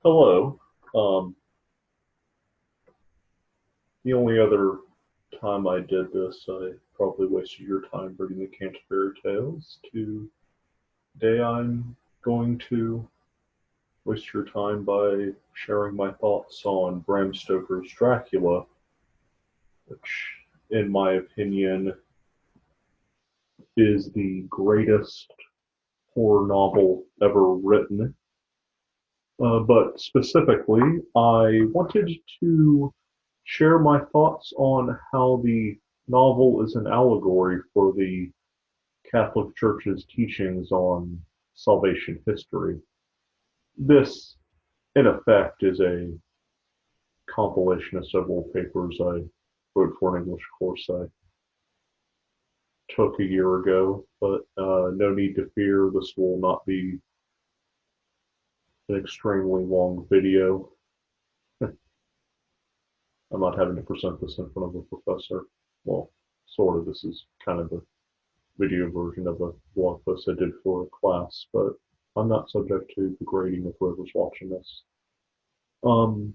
Hello. Um, the only other time I did this, I probably wasted your time reading the Canterbury Tales. Today, I'm going to waste your time by sharing my thoughts on Bram Stoker's Dracula, which, in my opinion, is the greatest horror novel ever written. But specifically, I wanted to share my thoughts on how the novel is an allegory for the Catholic Church's teachings on salvation history. This, in effect, is a compilation of several papers I wrote for an English course I took a year ago, but no need to fear, this will not be an extremely long video. I'm not having to present this in front of a professor. Well, sort of. This is kind of a video version of a blog post I did for a class, but I'm not subject to the grading of whoever's watching this. Um,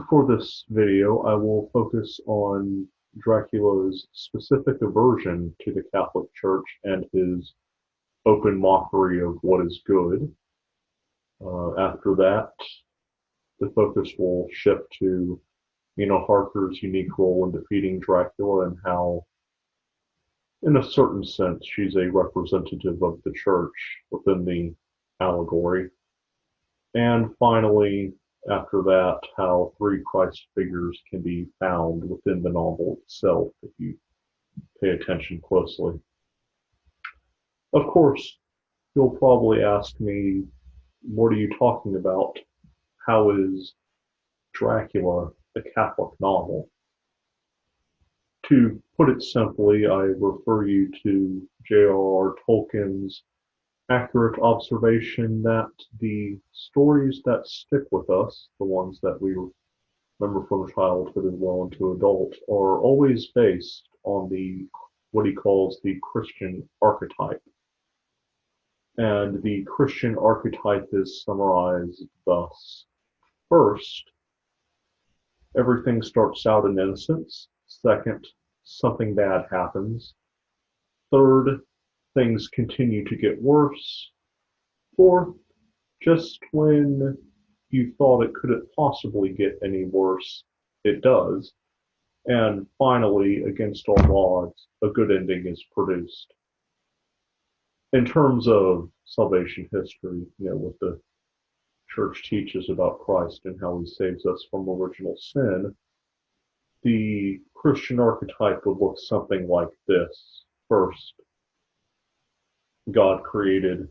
for this video, I will focus on Dracula's specific aversion to the Catholic Church and his open mockery of what is good. After that, the focus will shift to Mina Harker's unique role in defeating Dracula and how, in a certain sense, she's a representative of the church within the allegory. And finally, after that, how three Christ figures can be found within the novel itself if you pay attention closely. Of course, you'll probably ask me, what are you talking about? How is Dracula a Catholic novel? To put it simply, I refer you to J.R.R. Tolkien's accurate observation that the stories that stick with us, the ones that we remember from childhood and well into adult, are always based on the what he calls the Christian archetype. And the Christian archetype is summarized thus. First, everything starts out in innocence. Second, something bad happens. Third, things continue to get worse. Fourth, just when you thought it couldn't possibly get any worse, it does. And finally, against all odds, a good ending is produced. In terms of salvation history, what the church teaches about Christ and how he saves us from original sin, the Christian archetype would look something like this. First, God created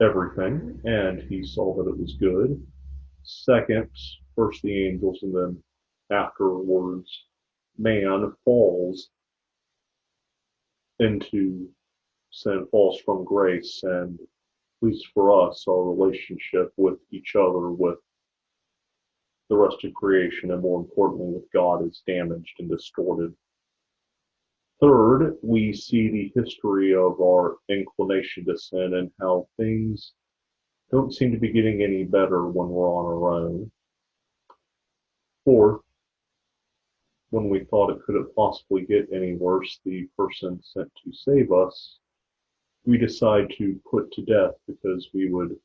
everything, and he saw that it was good. Second, first the angels, and then afterwards, man falls into sin, falls from grace, and at least for us, our relationship with each other, with the rest of creation, and more importantly, with God, is damaged and distorted. Third, we see the history of our inclination to sin and how things don't seem to be getting any better when we're on our own. Fourth, when we thought it couldn't possibly get any worse, the person sent to save us, we decide to put to death because we would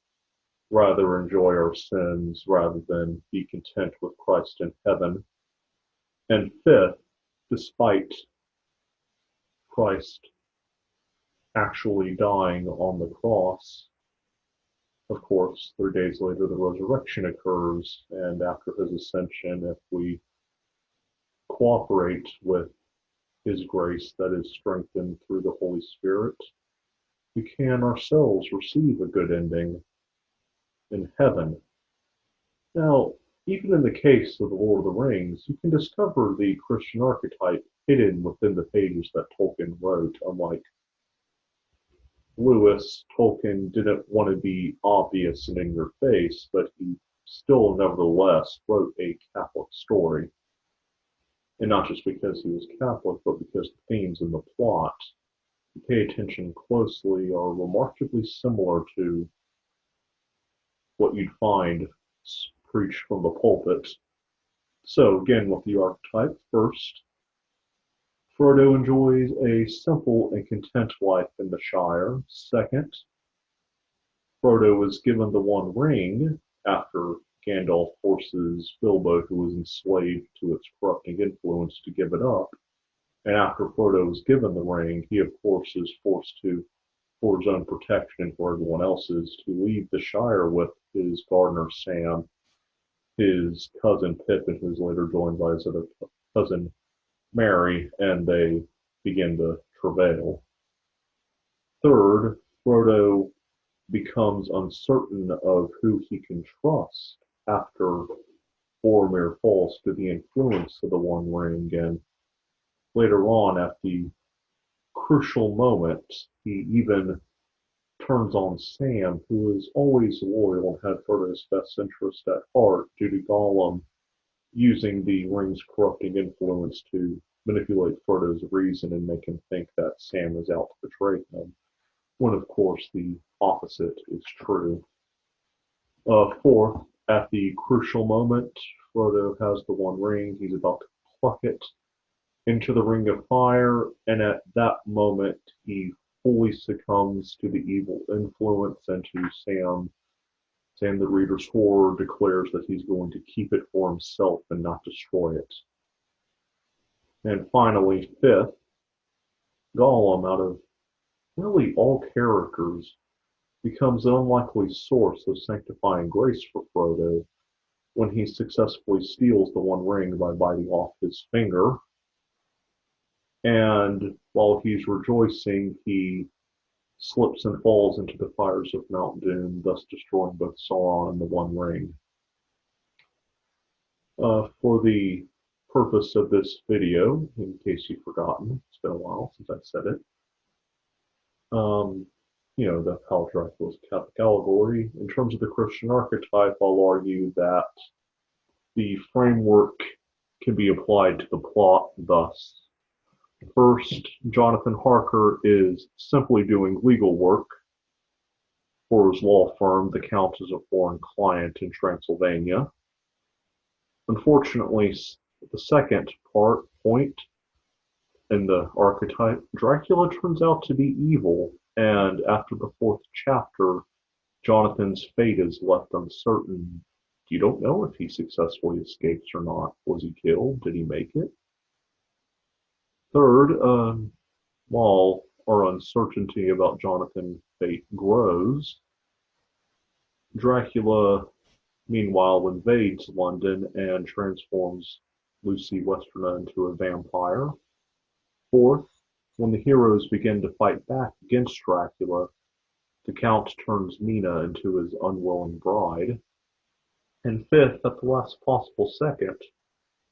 rather enjoy our sins rather than be content with Christ in heaven. And fifth, despite Christ actually dying on the cross, of course, 3 days later the resurrection occurs, and after his ascension, if we cooperate with his grace that is strengthened through the Holy Spirit, we can ourselves receive a good ending in heaven. Now, even in the case of The Lord of the Rings, you can discover the Christian archetype hidden within the pages that Tolkien wrote. Unlike Lewis, Tolkien didn't want to be obvious and in your face, but he still nevertheless wrote a Catholic story. And not just because he was Catholic, but because the themes in the plot, if you pay attention closely, are remarkably similar to what you'd find preached from the pulpit. So, again, with the archetype, first, Frodo enjoys a simple and content life in the Shire. Second, Frodo is given the One Ring after Gandalf forces Bilbo, who was enslaved to its corrupting influence, to give it up. And after Frodo is given the ring, he of course is forced to, for his own protection and for everyone else's, to leave the Shire with his gardener Sam, his cousin Pippin, who's later joined by his other cousin Merry, and they begin to travail. Third, Frodo becomes uncertain of who he can trust after Boromir falls to the influence of the One Ring, and later on, at the crucial moment, he even turns on Sam, who is always loyal and had Frodo's best interest at heart, due to Gollum using the ring's corrupting influence to manipulate Frodo's reason and make him think that Sam is out to betray him, when of course the opposite is true. Fourth, at the crucial moment, Frodo has the One Ring. He's about to pluck it into the Ring of Fire, and at that moment he fully succumbs to the evil influence and to Sam. Sam, the reader's horror, declares that he's going to keep it for himself and not destroy it. And finally, fifth, Gollum, out of really all characters, becomes an unlikely source of sanctifying grace for Frodo when he successfully steals the One Ring by biting off his finger. And while he's rejoicing, he slips and falls into the fires of Mount Doom, thus destroying both Sauron and the One Ring. For the purpose of this video, in case you've forgotten, it's been a while since I said it, the how Dracula's Catholic allegory. In terms of the Christian archetype, I'll argue that the framework can be applied to the plot thus. First, Jonathan Harker is simply doing legal work for his law firm. The Count is a foreign client in Transylvania. Unfortunately, the second point in the archetype, Dracula turns out to be evil, and after the fourth chapter, Jonathan's fate is left uncertain. You don't know if he successfully escapes or not. Was he killed? Did he make it? Third, while our uncertainty about Jonathan's fate grows, Dracula, meanwhile, invades London and transforms Lucy Westerna into a vampire. Fourth, when the heroes begin to fight back against Dracula, the Count turns Mina into his unwilling bride. And fifth, at the last possible second,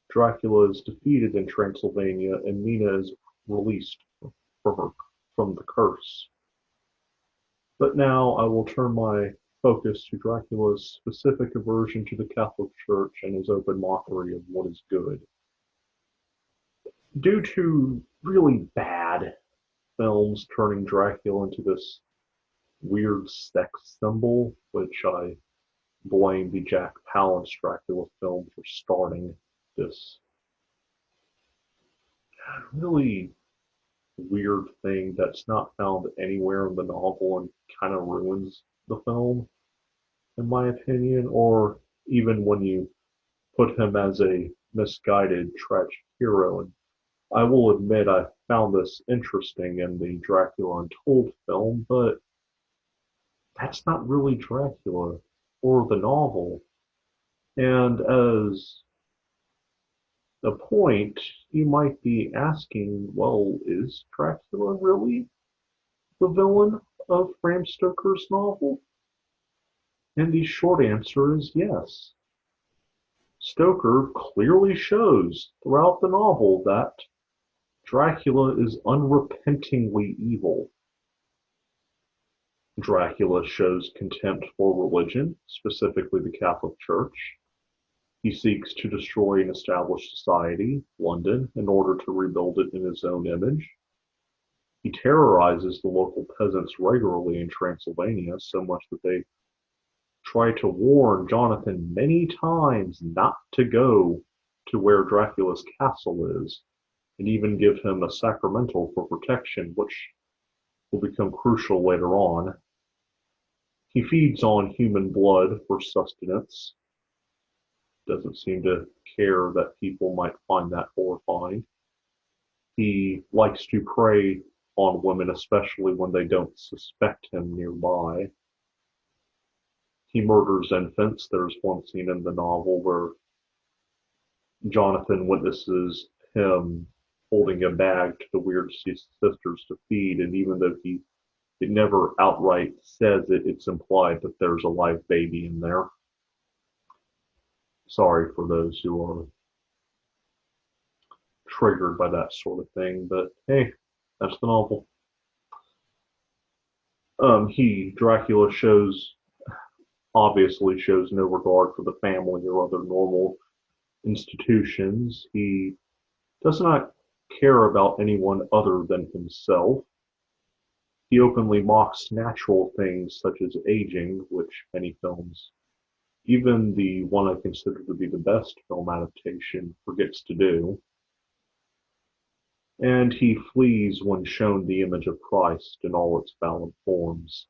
Dracula is defeated in Transylvania and Mina is released from the curse. But now I will turn my focus to Dracula's specific aversion to the Catholic Church and his open mockery of what is good. Due to really bad films turning Dracula into this weird sex symbol, which I blame the Jack Palance Dracula film for starting this really weird thing that's not found anywhere in the novel and kind of ruins the film, in my opinion, or even when you put him as a misguided tragic hero. And I will admit I found this interesting in the Dracula Untold film, but that's not really Dracula or the novel. And as a point, you might be asking, well, is Dracula really the villain of Bram Stoker's novel? And the short answer is yes. Stoker clearly shows throughout the novel that Dracula is unrepentingly evil. Dracula shows contempt for religion, specifically the Catholic Church. He seeks to destroy an established society, London, in order to rebuild it in his own image. He terrorizes the local peasants regularly in Transylvania, so much that they try to warn Jonathan many times not to go to where Dracula's castle is, and even give him a sacramental for protection, which will become crucial later on. He feeds on human blood for sustenance. Doesn't seem to care that people might find that horrifying. He likes to prey on women, especially when they don't suspect him nearby. He murders infants. There's one scene in the novel where Jonathan witnesses him holding a bag to the weird sisters to feed, and even though it never outright says it, it's implied that there's a live baby in there. Sorry for those who are triggered by that sort of thing, but hey, that's the novel. Dracula obviously shows no regard for the family or other normal institutions. He does not care about anyone other than himself. He openly mocks natural things such as aging, which many films, even the one I consider to be the best film adaptation, forgets to do. And he flees when shown the image of Christ in all its valid forms.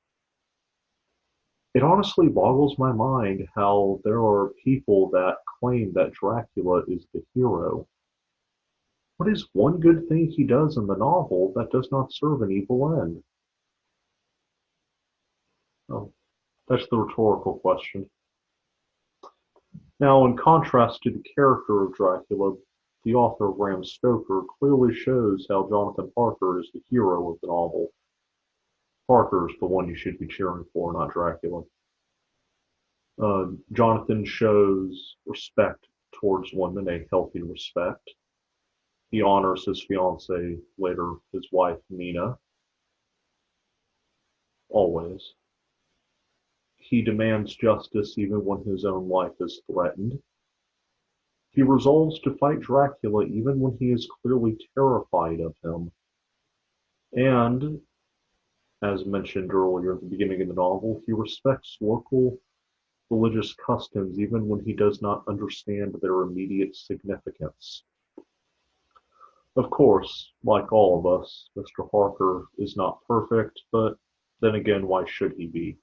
It honestly boggles my mind how there are people that claim that Dracula is the hero. What is one good thing he does in the novel that does not serve an evil end? Oh, that's the rhetorical question. Now, in contrast to the character of Dracula, the author Bram Stoker clearly shows how Jonathan Harker is the hero of the novel. Harker is the one you should be cheering for, not Dracula. Jonathan shows respect towards women, a healthy respect. He honors his fiancée, later his wife, Nina, always. He demands justice even when his own life is threatened. He resolves to fight Dracula even when he is clearly terrified of him. And, as mentioned earlier at the beginning of the novel, he respects local religious customs even when he does not understand their immediate significance. Of course, like all of us, Mr. Harker is not perfect, but then again, why should he be?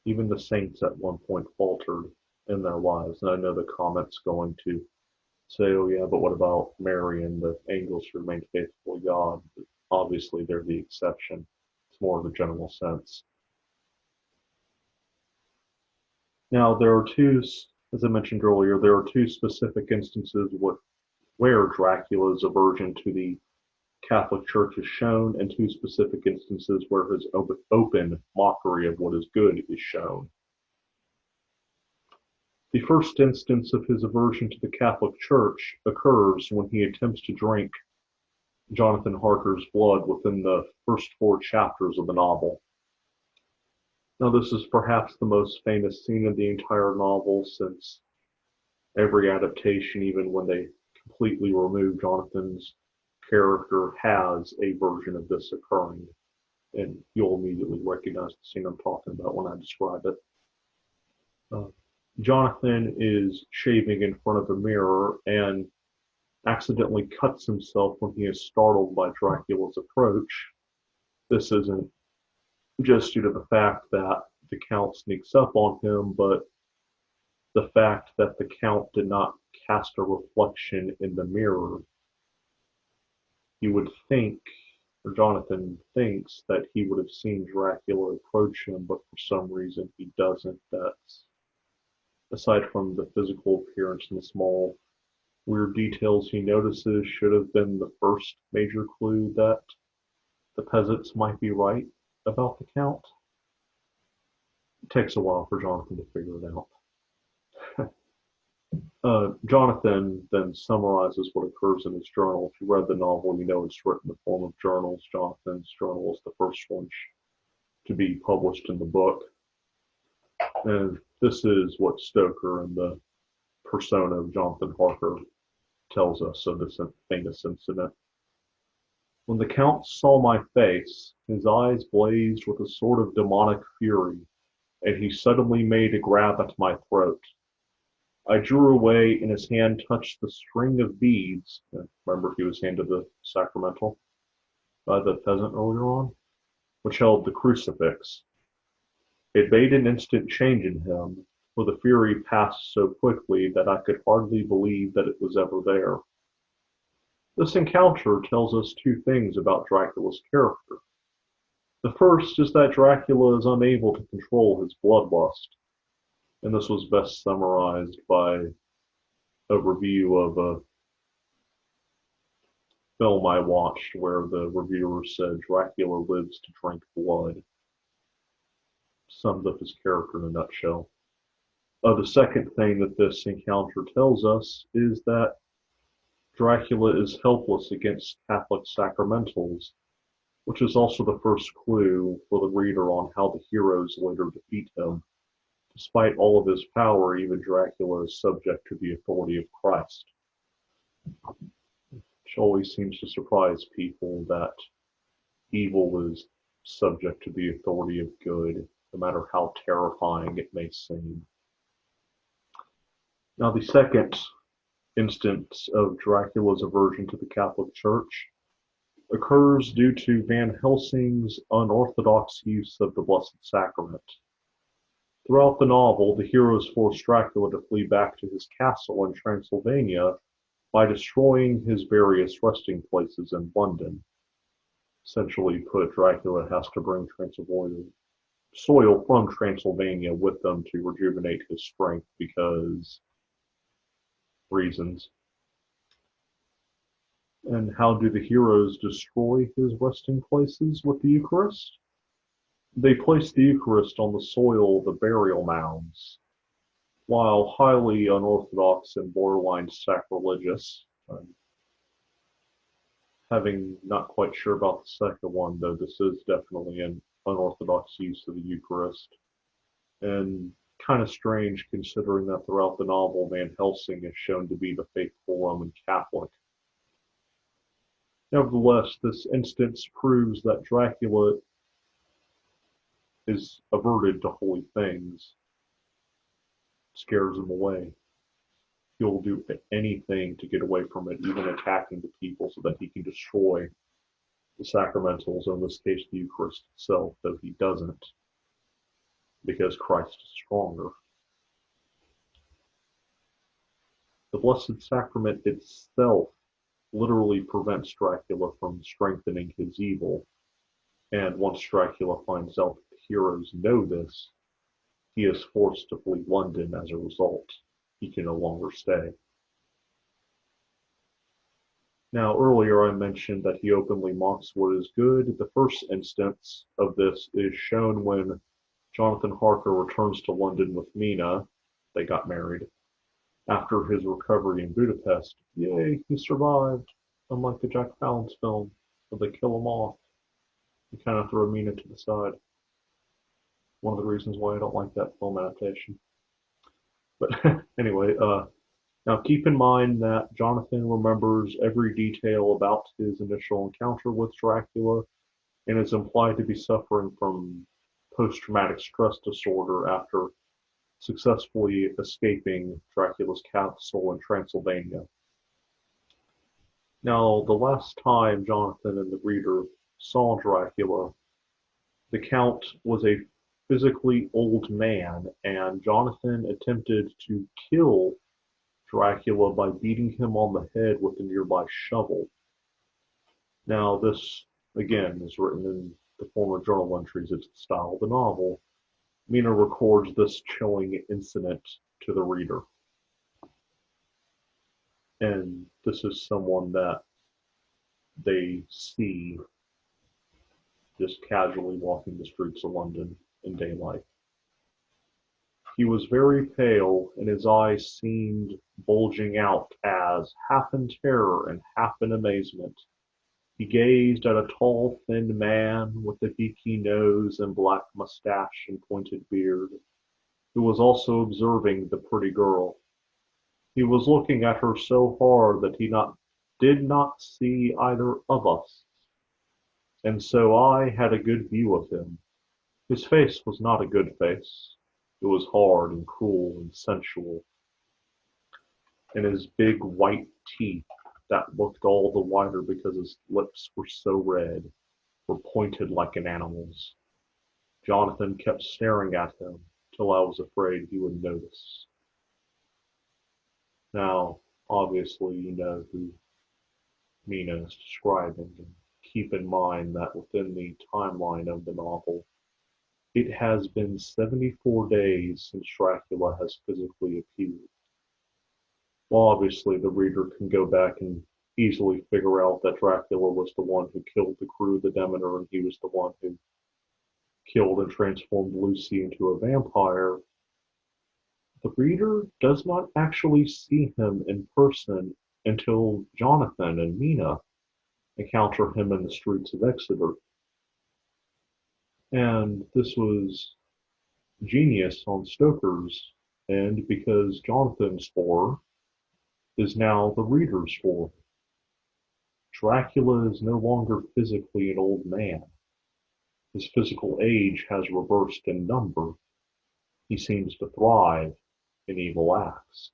Even the saints at one point faltered in their lives. And I know the comment's going to say, oh yeah, but what about Mary and the angels who remained faithful to God? But obviously, they're the exception. It's more of a general sense. Now, there are two, as I mentioned earlier, there are two specific instances where Dracula is aversion to the Catholic Church is shown, and two specific instances where his open mockery of what is good is shown. The first instance of his aversion to the Catholic Church occurs when he attempts to drink Jonathan Harker's blood within the first 4 chapters of the novel. Now, this is perhaps the most famous scene in the entire novel, since every adaptation, even when they completely remove Jonathan's character, has a version of this occurring. And you'll immediately recognize the scene I'm talking about when I describe it. Jonathan is shaving in front of a mirror and accidentally cuts himself when he is startled by Dracula's approach. This isn't just due to the fact that the Count sneaks up on him, but the fact that the Count did not cast a reflection in the mirror. You would think, or Jonathan thinks, that he would have seen Dracula approach him, but for some reason he doesn't. That's, aside from the physical appearance and the small weird details he notices, should have been the first major clue that the peasants might be right about the Count. It takes a while for Jonathan to figure it out. Jonathan then summarizes what occurs in his journal. If you read the novel, you know it's written in the form of journals. Jonathan's journal is the first one to be published in the book. And this is what Stoker and the persona of Jonathan Harker tells us of this famous incident. When the Count saw my face, his eyes blazed with a sort of demonic fury, and he suddenly made a grab at my throat. I drew away, and his hand touched the string of beads. Remember, he was handed the sacramental by the peasant earlier on, which held the crucifix. It made an instant change in him, for the fury passed so quickly that I could hardly believe that it was ever there. This encounter tells us two things about Dracula's character. The first is that Dracula is unable to control his bloodlust, and this was best summarized by a review of a film I watched where the reviewer said Dracula lives to drink blood. Sums up his character in a nutshell. The second thing that this encounter tells us is that Dracula is helpless against Catholic sacramentals, which is also the first clue for the reader on how the heroes later defeat him. Despite all of his power, even Dracula is subject to the authority of Christ. Which always seems to surprise people that evil is subject to the authority of good, no matter how terrifying it may seem. Now, the second instance of Dracula's aversion to the Catholic Church occurs due to Van Helsing's unorthodox use of the Blessed Sacrament. Throughout the novel, the heroes force Dracula to flee back to his castle in Transylvania by destroying his various resting places in London. Essentially put, Dracula has to bring soil from Transylvania with them to rejuvenate his strength because reasons. And how do the heroes destroy his resting places with the Eucharist? They place the Eucharist on the soil of the burial mounds. While highly unorthodox and borderline sacrilegious, having not quite sure about the second one, though this is definitely an unorthodox use of the Eucharist. And kind of strange considering that throughout the novel, Van Helsing is shown to be the faithful Roman Catholic. Nevertheless, this instance proves that Dracula is averted to holy things, scares him away. He'll do anything to get away from it, even attacking the people so that he can destroy the sacramentals, or in this case the Eucharist itself, though he doesn't, because Christ is stronger. The Blessed Sacrament itself literally prevents Dracula from strengthening his evil, and once Dracula finds out that the heroes know this, he is forced to flee London as a result. He can no longer stay. Now, earlier I mentioned that he openly mocks what is good. The first instance of this is shown when Jonathan Harker returns to London with Mina. They got married. After his recovery in Budapest, yay, he survived, unlike the Jack Palance film, where they kill him off. He kind of throw Mina to the side. One of the reasons why I don't like that film adaptation. But anyway, now keep in mind that Jonathan remembers every detail about his initial encounter with Dracula and is implied to be suffering from post-traumatic stress disorder after successfully escaping Dracula's castle in Transylvania. Now, the last time Jonathan and the reader saw Dracula, the Count was a physically old man, and Jonathan attempted to kill Dracula by beating him on the head with a nearby shovel. Now, this, again, is written in the form of journal entries. It's the style of the novel. Mina records this chilling incident to the reader. And this is someone that they see just casually walking the streets of London in daylight. He was very pale, and his eyes seemed bulging out as, half in terror and half in amazement, he gazed at a tall, thin man with a beaky nose and black mustache and pointed beard, who was also observing the pretty girl. He was looking at her so hard that he did not see either of us, and so I had a good view of him. His face was not a good face. It was hard and cruel and sensual, and his big white teeth, that looked all the whiter because his lips were so red, were pointed like an animal's. Jonathan kept staring at him till I was afraid he would notice. Now, obviously, you know who Mina is describing, and keep in mind that within the timeline of the novel, it has been 74 days since Dracula has physically appeared. Well, obviously, the reader can go back and easily figure out that Dracula was the one who killed the crew, the Demeter, and he was the one who killed and transformed Lucy into a vampire. The reader does not actually see him in person until Jonathan and Mina encounter him in the streets of Exeter. And this was genius on Stoker's end because Jonathan's horror is now the reader's horror. Dracula is no longer physically an old man. His physical age has reversed in number. He seems to thrive in evil acts.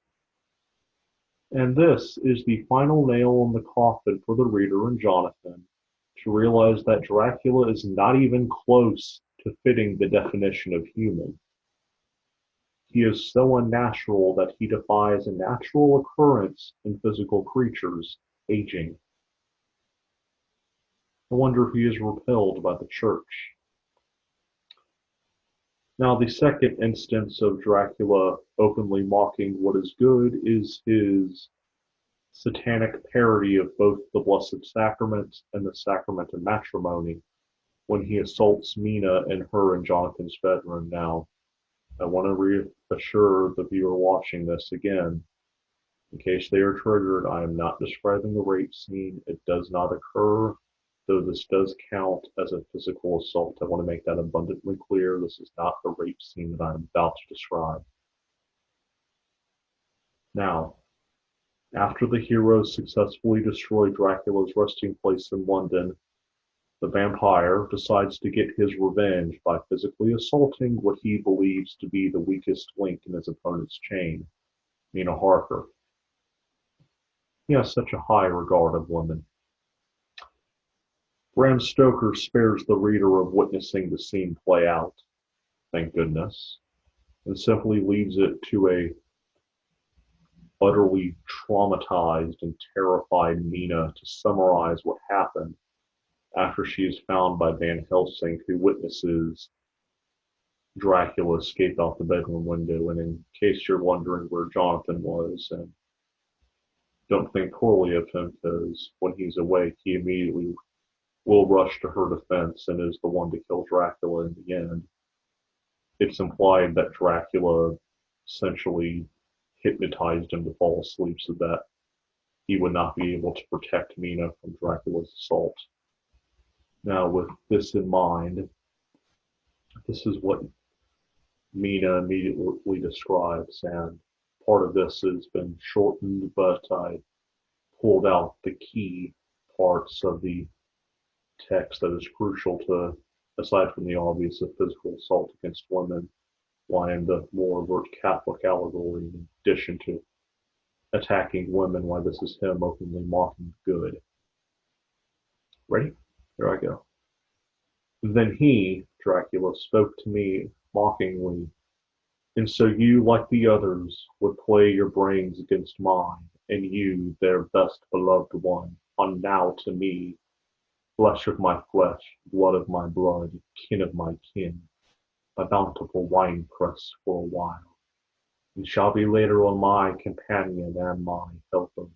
And this is the final nail in the coffin for the reader and Jonathan to realize that Dracula is not even close to fitting the definition of human. He is so unnatural that he defies a natural occurrence in physical creatures, aging. I wonder if he is repelled by the church. Now, the second instance of Dracula openly mocking what is good is his satanic parody of both the Blessed Sacrament and the Sacrament of Matrimony when he assaults Mina in her and Jonathan's bedroom. Now, I want to reassure the viewer watching this again, in case they are triggered, I am not describing a rape scene. It does not occur, though this does count as a physical assault. I want to make that abundantly clear. This is not the rape scene that I am about to describe. Now, after the heroes successfully destroy Dracula's resting place in London, the vampire decides to get his revenge by physically assaulting what he believes to be the weakest link in his opponent's chain, Mina Harker. He has such a high regard of women. Bram Stoker spares the reader of witnessing the scene play out, thank goodness, and simply leaves it to a utterly traumatized and terrified Mina to summarize what happened after she is found by Van Helsing, who witnesses Dracula escape out the bedroom window. And in case you're wondering where Jonathan was, and don't think poorly of him, because when he's awake, he immediately will rush to her defense and is the one to kill Dracula in the end. It's implied that Dracula essentially hypnotized him to fall asleep so that he would not be able to protect Mina from Dracula's assault. Now, with this in mind, this is what Mina immediately describes, and part of this has been shortened, but I pulled out the key parts of the text that is crucial to, aside from the obvious of physical assault against women, why in the more overt Catholic allegory, in addition to attacking women, why this is him openly mocking good. Ready? Here I go. Then he, Dracula, spoke to me mockingly, and so you, like the others, would play your brains against mine, and you, their best beloved one, are now to me, flesh of my flesh, blood of my blood, kin of my kin, a bountiful winepress for a while, and shall be later on my companion and my helper.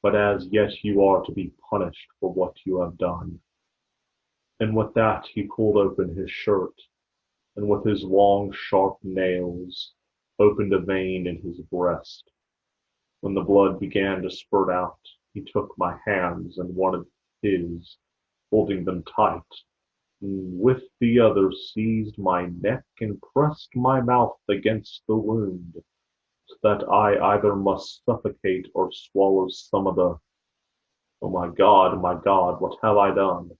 But as yet you are to be punished for what you have done. And with that he pulled open his shirt, and with his long sharp nails opened a vein in his breast. When the blood began to spurt out, he took my hands and one of his, holding them tight, and with the other seized my neck and pressed my mouth against the wound, so that I either must suffocate or swallow some of the... Oh my God, what have I done?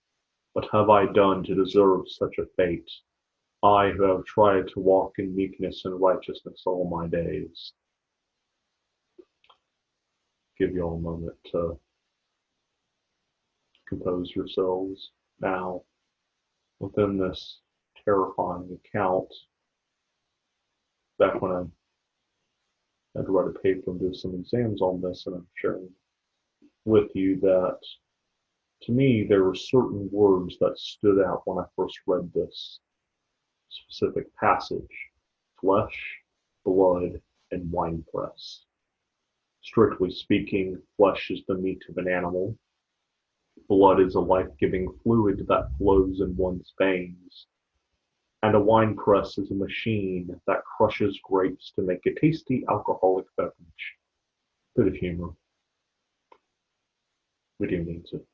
What have I done to deserve such a fate? I have tried to walk in meekness and righteousness all my days. Give you all a moment to compose yourselves. Now, within this terrifying account, back when I had to write a paper and do some exams on this, and I'm sharing with you that to me there were certain words that stood out when I first read this specific passage: flesh, blood, and winepress. Strictly speaking, flesh is the meat of an animal. Blood is a life-giving fluid that flows in one's veins, and a winepress is a machine that crushes grapes to make a tasty alcoholic beverage. Bit of humor. We do need to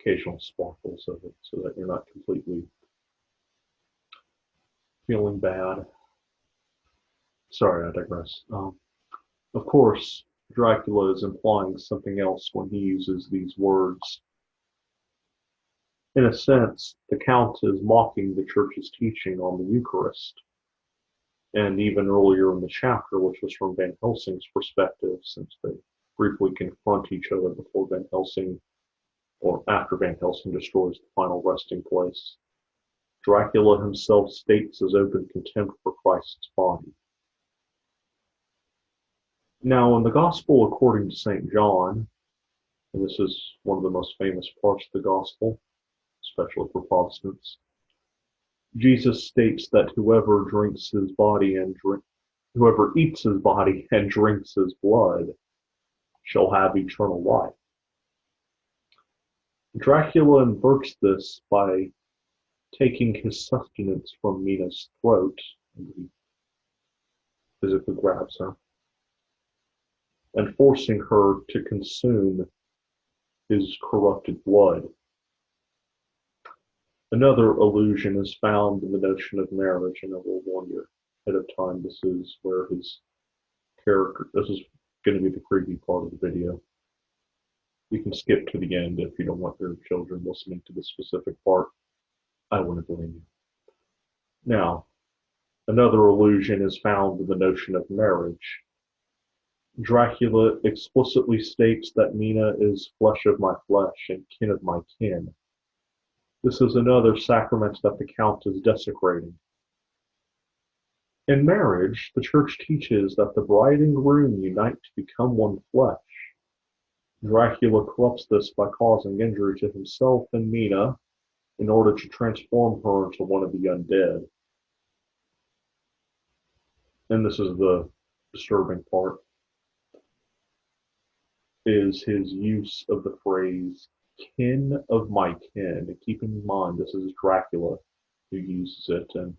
occasional sparkles of it so that you're not completely feeling bad. Sorry, I digress. Of course, Dracula is implying something else when he uses these words. In a sense, the Count is mocking the Church's teaching on the Eucharist. And even earlier in the chapter, which was from Van Helsing's perspective, since they briefly confront each other before Van Helsing, or after Van Helsing destroys the final resting place, Dracula himself states his open contempt for Christ's body. Now, in the Gospel according to St. John, and this is one of the most famous parts of the Gospel, especially for Protestants, Jesus states that whoever eats his body and drinks his blood shall have eternal life. Dracula inverts this by taking his sustenance from Mina's throat, and he physically grabs her, and forcing her to consume his corrupted blood. Another allusion is found in the notion of marriage, and I will warn you ahead of time, this is where his character, this is going to be the creepy part of the video. You can skip to the end if you don't want your children listening to this specific part. I wouldn't blame you. Now, another allusion is found in the notion of marriage. Dracula explicitly states that Mina is flesh of my flesh and kin of my kin. This is another sacrament that the Count is desecrating. In marriage, the Church teaches that the bride and groom unite to become one flesh. Dracula corrupts this by causing injury to himself and Mina in order to transform her into one of the undead. And this is the disturbing part, is his use of the phrase kin of my kin. And keep in mind, this is Dracula who uses it, and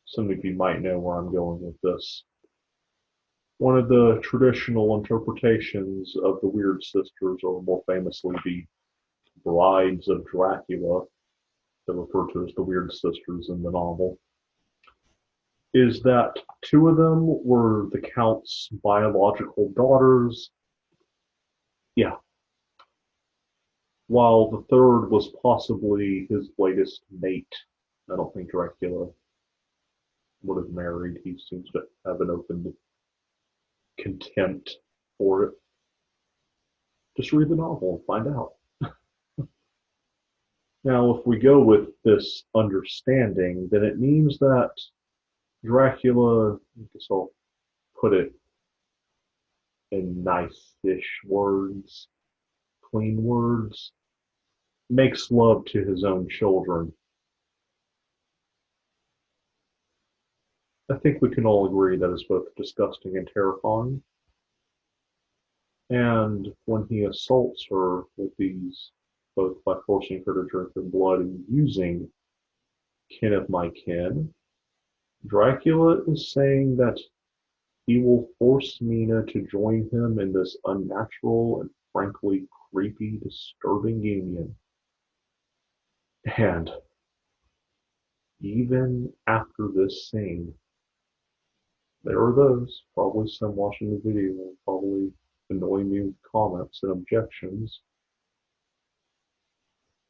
some of you might know where I'm going with this. One of the traditional interpretations of the Weird Sisters, or more famously the Brides of Dracula, they're referred to as the Weird Sisters in the novel, is that two of them were the Count's biological daughters. Yeah. While the third was possibly his latest mate. I don't think Dracula would have married. He seems to have an open contempt for it. Just read the novel and find out. Now, if we go with this understanding, then it means that Dracula, I guess I'll put it in nice-ish words, clean words, makes love to his own children. I think we can all agree that is both disgusting and terrifying. And when he assaults her with these, both by forcing her to drink her blood and using kin of my kin, Dracula is saying that he will force Mina to join him in this unnatural and frankly creepy, disturbing union. And even after this scene, there are those, probably some watching the video, will probably annoy me with comments and objections,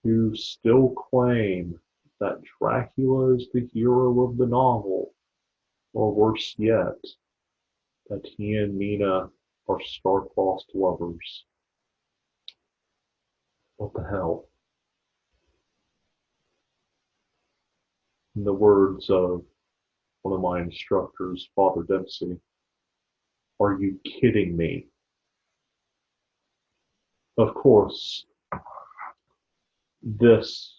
who still claim that Dracula is the hero of the novel, or worse yet, that he and Mina are star-crossed lovers. What the hell? In the words of one of my instructors, Father Dempsey, are you kidding me? Of course, this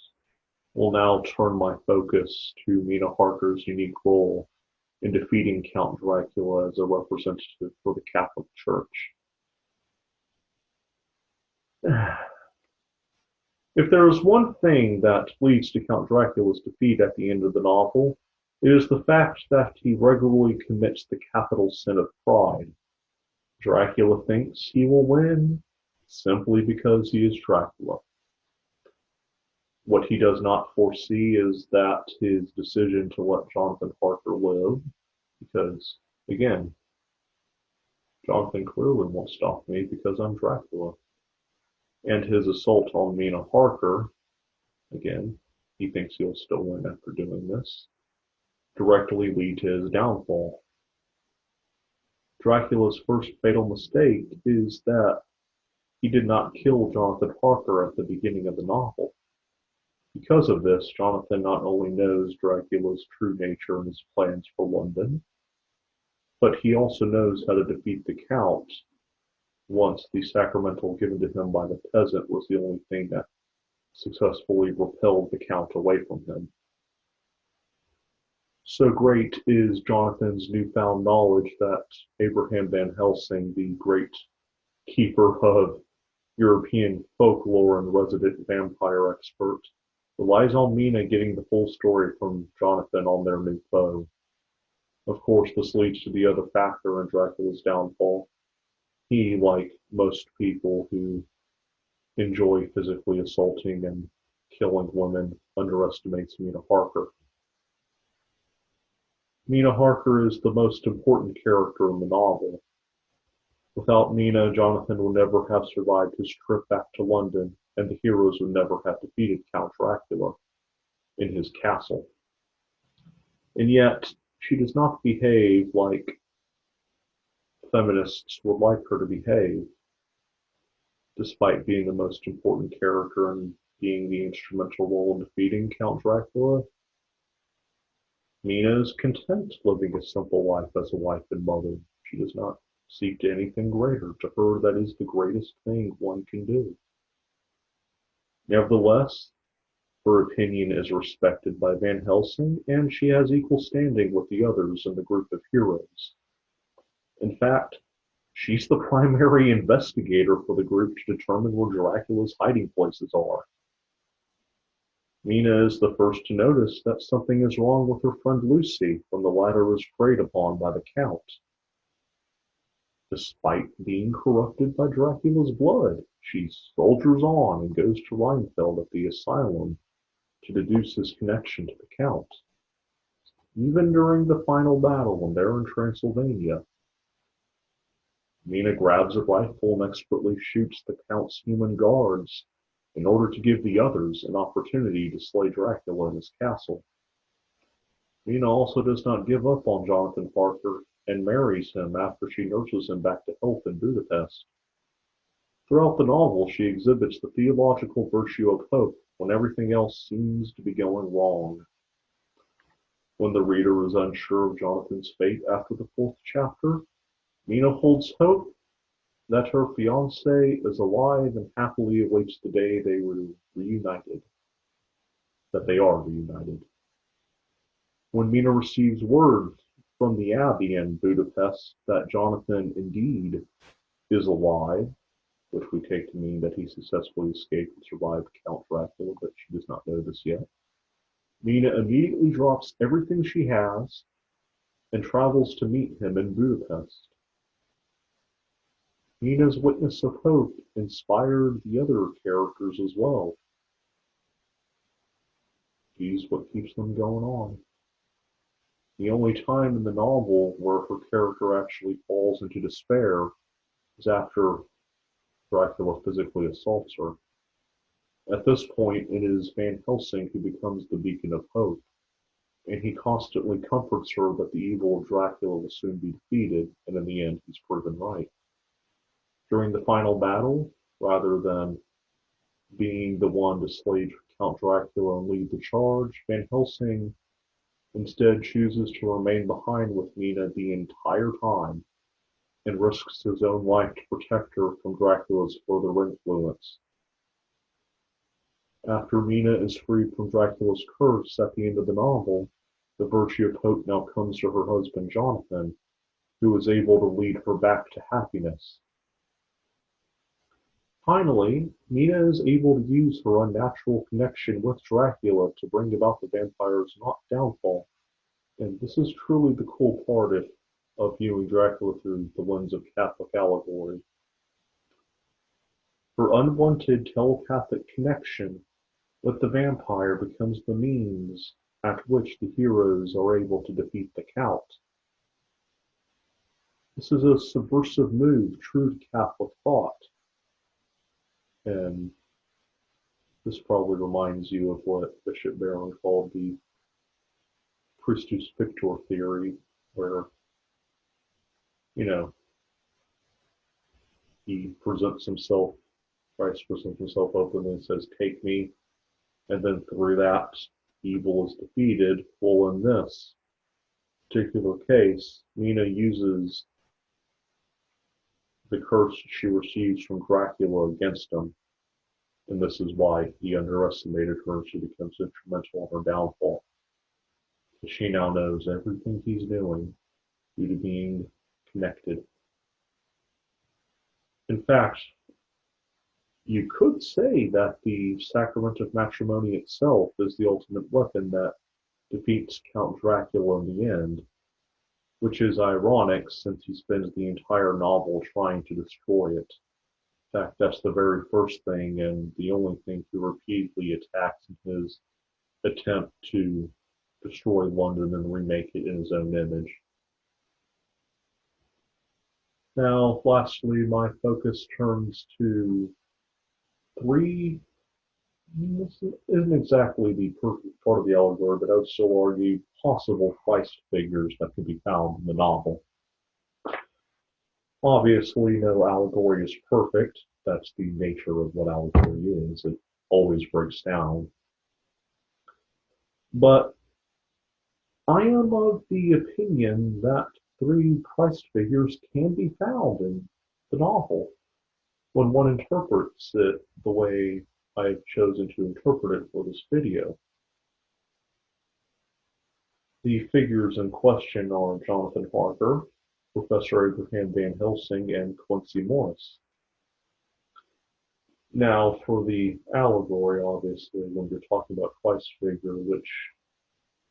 will now turn my focus to Mina Harker's unique role in defeating Count Dracula as a representative for the Catholic Church. If there is one thing that leads to Count Dracula's defeat at the end of the novel, it is the fact that he regularly commits the capital sin of pride. Dracula thinks he will win simply because he is Dracula. What he does not foresee is that his decision to let Jonathan Harker live, because, again, Jonathan clearly won't stop me because I'm Dracula. And his assault on Mina Harker, again, he thinks he'll still win after doing this, directly lead to his downfall. Dracula's first fatal mistake is that he did not kill Jonathan Harker at the beginning of the novel. Because of this, Jonathan not only knows Dracula's true nature and his plans for London, but he also knows how to defeat the Count once the sacramental given to him by the peasant was the only thing that successfully repelled the Count away from him. So great is Jonathan's newfound knowledge that Abraham Van Helsing, the great keeper of European folklore and resident vampire expert, relies on Mina getting the full story from Jonathan on their new foe. Of course, this leads to the other factor in Dracula's downfall. He, like most people who enjoy physically assaulting and killing women, underestimates Mina Harker. Mina Harker is the most important character in the novel. Without Mina, Jonathan would never have survived his trip back to London, and the heroes would never have defeated Count Dracula in his castle. And yet, she does not behave like feminists would like her to behave, despite being the most important character and being the instrumental role in defeating Count Dracula. Mina is content living a simple life as a wife and mother. She does not seek to anything greater. To her, that is the greatest thing one can do. Nevertheless, her opinion is respected by Van Helsing, and she has equal standing with the others in the group of heroes. In fact, she's the primary investigator for the group to determine where Dracula's hiding places are. Mina is the first to notice that something is wrong with her friend Lucy when the latter is preyed upon by the Count. Despite being corrupted by Dracula's blood, she soldiers on and goes to Rheinfeld at the asylum to deduce his connection to the Count. Even during the final battle when they're in Transylvania, Mina grabs a rifle and expertly shoots the Count's human guards in order to give the others an opportunity to slay Dracula in his castle. Mina also does not give up on Jonathan Harker and marries him after she nurses him back to health in Budapest. Throughout the novel, she exhibits the theological virtue of hope when everything else seems to be going wrong. When the reader is unsure of Jonathan's fate after the 4th chapter, Mina holds hope that her fiancé is alive and happily awaits the day they were reunited. That they are reunited. When Mina receives word from the Abbey in Budapest that Jonathan indeed is alive, which we take to mean that he successfully escaped and survived Count Dracula, but she does not know this yet, Mina immediately drops everything she has and travels to meet him in Budapest. Mina's witness of hope inspired the other characters as well. She's what keeps them going on. The only time in the novel where her character actually falls into despair is after Dracula physically assaults her. At this point, it is Van Helsing who becomes the beacon of hope, and he constantly comforts her that the evil of Dracula will soon be defeated, and in the end, he's proven right. During the final battle, rather than being the one to slay Count Dracula and lead the charge, Van Helsing instead chooses to remain behind with Mina the entire time and risks his own life to protect her from Dracula's further influence. After Mina is freed from Dracula's curse at the end of the novel, the virtue of hope now comes to her husband Jonathan, who is able to lead her back to happiness. Finally, Mina is able to use her unnatural connection with Dracula to bring about the vampire's downfall. And this is truly the cool part of viewing Dracula through the lens of Catholic allegory. Her unwanted telepathic connection with the vampire becomes the means at which the heroes are able to defeat the Count. This is a subversive move true to Catholic thought, and this probably reminds you of what Bishop Barron called the Christus Victor theory, where, you know, he presents himself, Christ presents himself openly and says, "Take me," and then through that, evil is defeated. Well, in this particular case, Mina uses the curse she receives from Dracula against him, and this is why he underestimated her and she becomes instrumental in her downfall. She now knows everything he's doing due to being connected. In fact, you could say that the sacrament of matrimony itself is the ultimate weapon that defeats Count Dracula in the end, which is ironic since he spends the entire novel trying to destroy it. In fact, that's the very first thing and the only thing he repeatedly attacks in his attempt to destroy London and remake it in his own image. Now, lastly, my focus turns to three. This isn't exactly the perfect part of the allegory, but I would still argue possible Christ figures that could be found in the novel. Obviously, no allegory is perfect. That's the nature of what allegory is. It always breaks down. But I am of the opinion that three Christ figures can be found in the novel when one interprets it the way I've chosen to interpret it for this video. The figures in question are Jonathan Harker, Professor Abraham Van Helsing, and Quincy Morris. Now, for the allegory, obviously, when you're talking about Christ figure, which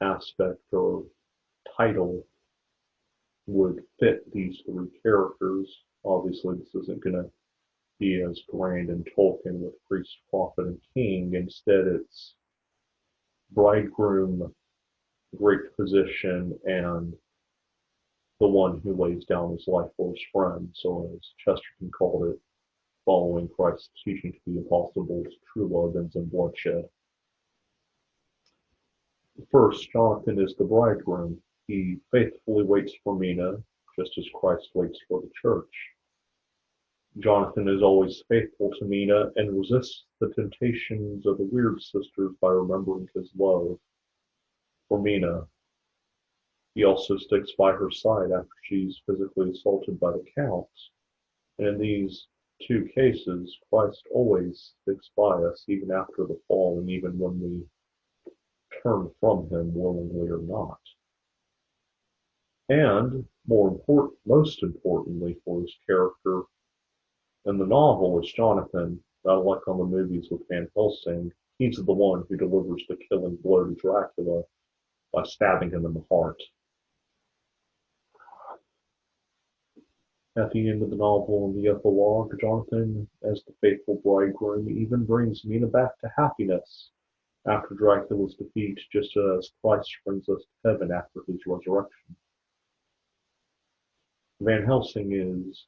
aspect or title would fit these three characters? Obviously, this isn't going to be as grand in Tolkien with priest, prophet, and king. Instead, it's bridegroom, great physician, and the one who lays down his life for his friends, or as Chesterton called it, following Christ's teaching to the apostles, true love ends in bloodshed. First, Jonathan is the bridegroom. He faithfully waits for Mina, just as Christ waits for the church. Jonathan is always faithful to Mina and resists the temptations of the Weird Sisters by remembering his love for Mina. He also sticks by her side after she's physically assaulted by the Count. And in these two cases, Christ always sticks by us even after the fall and even when we turn from him willingly or not. And most importantly for his character in the novel is Jonathan, not like on the movies with Van Helsing. He's the one who delivers the killing blow to Dracula by stabbing him in the heart. At the end of the novel in the epilogue, Jonathan, as the faithful bridegroom, even brings Mina back to happiness after Dracula's defeat, just as Christ brings us to heaven after his resurrection. Van Helsing is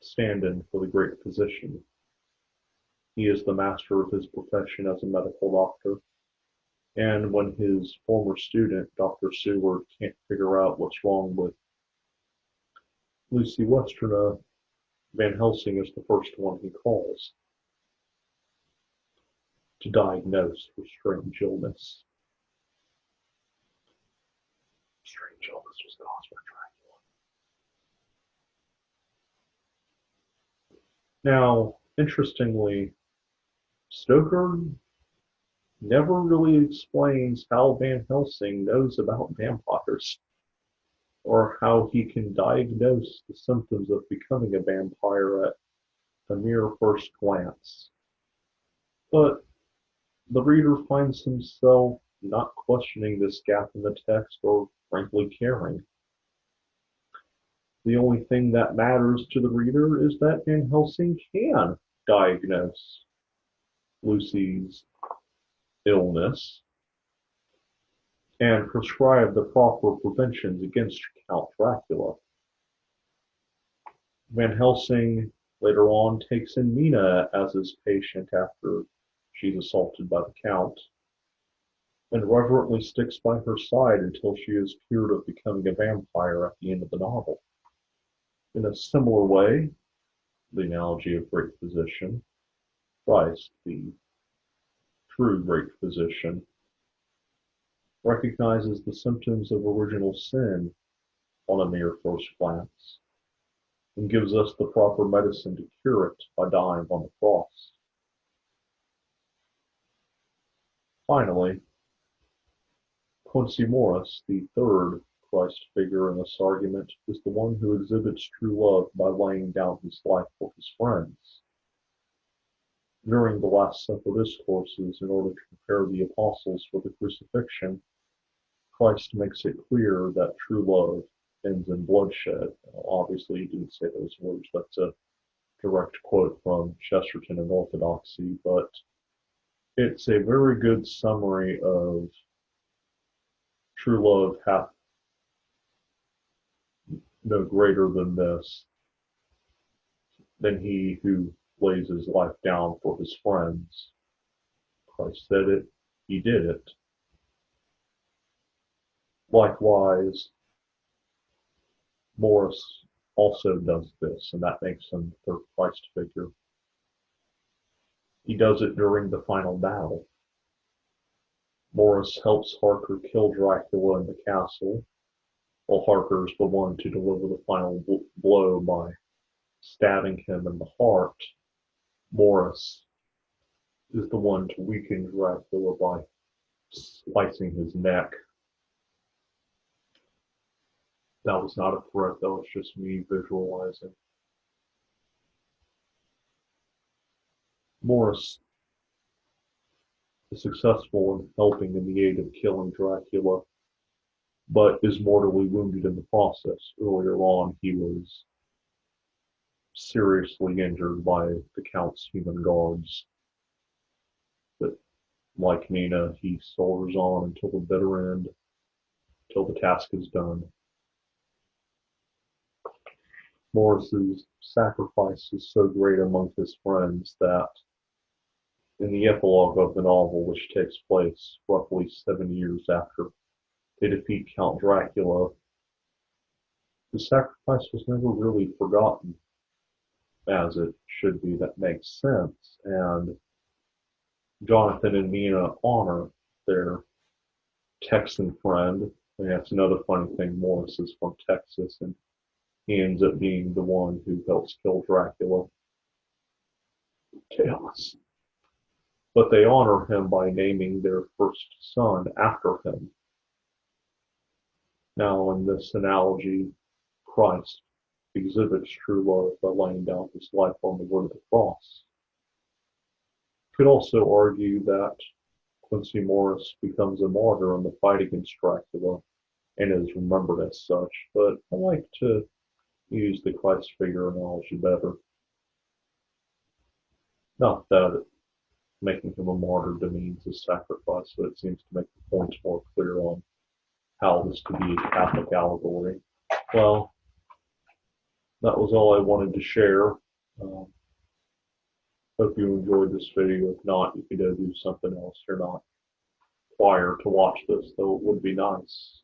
stand-in for the great physician. He is the master of his profession as a medical doctor. And when his former student, Dr. Seward, can't figure out what's wrong with Lucy Westerna, Van Helsing is the first one he calls to diagnose her strange illness. Strange illness was caused by Dracula. Now, interestingly, Stoker never really explains how Van Helsing knows about vampires, or how he can diagnose the symptoms of becoming a vampire at a mere first glance. But the reader finds himself not questioning this gap in the text or frankly caring. The only thing that matters to the reader is that Van Helsing can diagnose Lucy's illness and prescribe the proper preventions against Count Dracula. Van Helsing later on takes in Mina as his patient after she's assaulted by the Count, and reverently sticks by her side until she is cured of becoming a vampire at the end of the novel. In a similar way, the analogy of great physician, Christ, the true great physician, recognizes the symptoms of original sin on a mere first glance, and gives us the proper medicine to cure it by dying on the cross. Finally, Quincy Morris, the third Christ figure in this argument, is the one who exhibits true love by laying down his life for his friends. During the last several discourses, in order to prepare the apostles for the crucifixion, Christ makes it clear that true love ends in bloodshed. Obviously, he didn't say those words. That's a direct quote from Chesterton and Orthodoxy, but it's a very good summary of true love hath no greater than this, than he who lays his life down for his friends. Christ said it, he did it. Likewise, Morris also does this, and that makes him the third Christ figure. He does it during the final battle. Morris helps Harker kill Dracula in the castle, while Harker's the one to deliver the final blow by stabbing him in the heart. Morris is the one to weaken Dracula by slicing his neck. That was not a threat, that was just me visualizing. Morris is successful in helping in the aid of killing Dracula, but is mortally wounded in the process. Earlier on, he was seriously injured by the Count's human guards. But like Nina, he soldiers on until the bitter end, till the task is done. Morris's sacrifice is so great among his friends that in the epilogue of the novel, which takes place roughly 7 years after they defeat Count Dracula, the sacrifice was never really forgotten, as it should be. That makes sense. And Jonathan and Nina honor their Texan friend. And that's another funny thing. Morris is from Texas, and he ends up being the one who helps kill Dracula. Chaos. But they honor him by naming their first son after him. Now, in this analogy, Christ exhibits true love by laying down his life on the wood of the cross. You could also argue that Quincy Morris becomes a martyr in the fight against Dracula and is remembered as such, but I like to use the Christ figure analogy better. Not that making him a martyr demeans his sacrifice, but it seems to make the points more clear on how this could be a Catholic allegory. Well, that was all I wanted to share. Hope you enjoyed this video. If not, you can go do something else. You're not required to watch this, though it would be nice.